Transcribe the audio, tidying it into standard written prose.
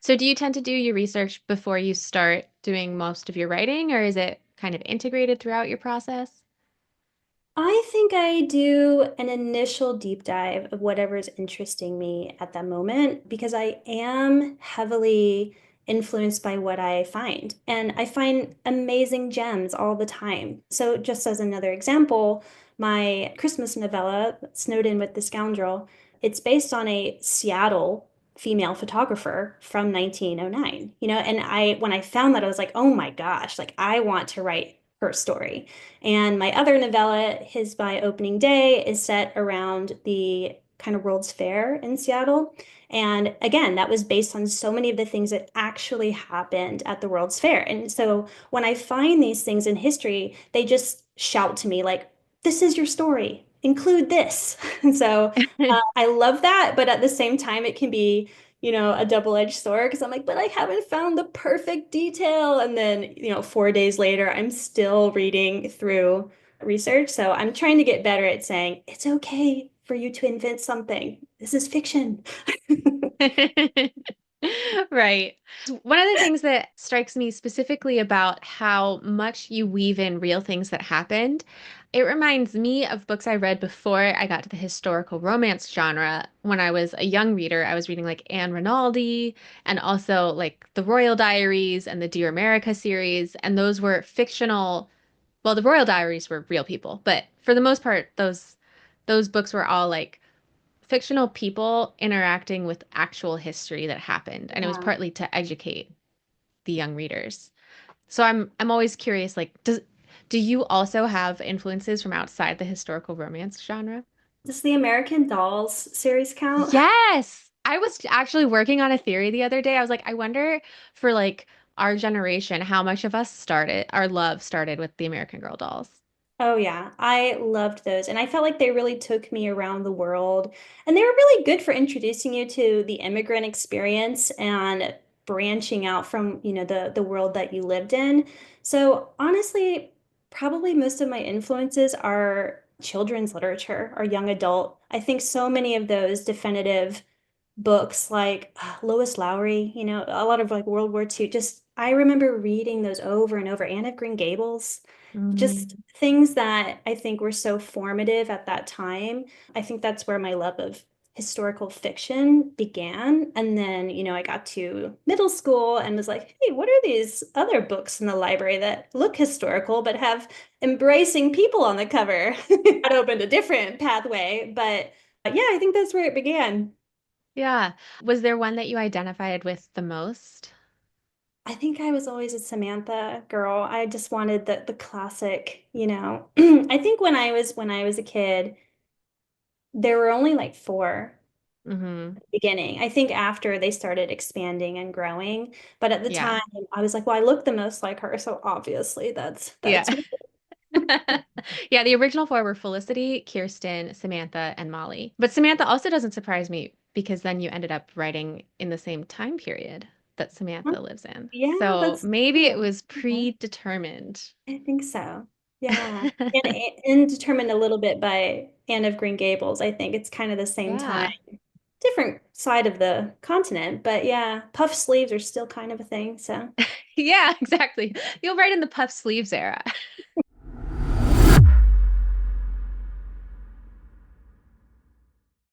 So do you tend to do your research before you start doing most of your writing, or is it kind of integrated throughout your process? I think I do an initial deep dive of whatever's interesting me at that moment because I am heavily influenced by what I find. And I find amazing gems all the time. So, just as another example, my Christmas novella, Snowed In with the Scoundrel, it's based on a Seattle female photographer from 1909. And when I found that, I was like, oh my gosh, like I want to write her story. And my other novella, His by Opening Day, is set around the kind of World's Fair in Seattle. And again, that was based on so many of the things that actually happened at the World's Fair. And so when I find these things in history, they just shout to me, like, this is your story, include this. And so I love that. But at the same time, it can be a double-edged sword because I'm like, but I haven't found the perfect detail. And then, 4 days later, I'm still reading through research. So I'm trying to get better at saying it's okay for you to invent something. This is fiction. Right. One of the things that strikes me specifically about how much you weave in real things that happened, it reminds me of books I read before I got to the historical romance genre. When I was a young reader, I was reading like Anne Rinaldi and also like the Royal Diaries and the Dear America series. And those were fictional. Well, the Royal Diaries were real people, but for the most part, those books were all like fictional people interacting with actual history that happened, and it was Yeah. partly to educate the young readers. So I'm always curious, like, do you also have influences from outside the historical romance genre? Does the American Dolls series count? Yes. I was actually working on a theory the other day. I was like, I wonder for like our generation, how much of us started, our love started with the American Girl dolls. Oh yeah, I loved those. And I felt like they really took me around the world. And they were really good for introducing you to the immigrant experience and branching out from, the world that you lived in. So honestly, probably most of my influences are children's literature or young adult. I think so many of those definitive books like Lois Lowry, a lot of like World War II, just I remember reading those over and over. Anne of Green Gables, just Mm. things that I think were so formative at that time. I think that's where my love of historical fiction began. And then, I got to middle school and was like, hey, what are these other books in the library that look historical but have embracing people on the cover? That opened a different pathway. But yeah, I think that's where it began. Yeah. Was there one that you identified with the most? I think I was always a Samantha girl. I just wanted the classic. I think when I was a kid, there were only like four Hmm. at the beginning. I think after they started expanding and growing, but at the Yeah. time I was like, well, I look the most like her, so obviously Yeah. that's me. Yeah, the original four were Felicity, Kirsten, Samantha, and Molly. But Samantha also doesn't surprise me because then you ended up writing in the same time period that Samantha lives in. Yeah, So that's maybe it true. was Yeah, predetermined. I think so. Yeah. And determined a little bit by Anne of Green Gables. I think it's kind of the same time. Yeah. Different side of the continent, but yeah, puff sleeves are still kind of a thing. So Yeah, exactly. You'll write in the puff sleeves era.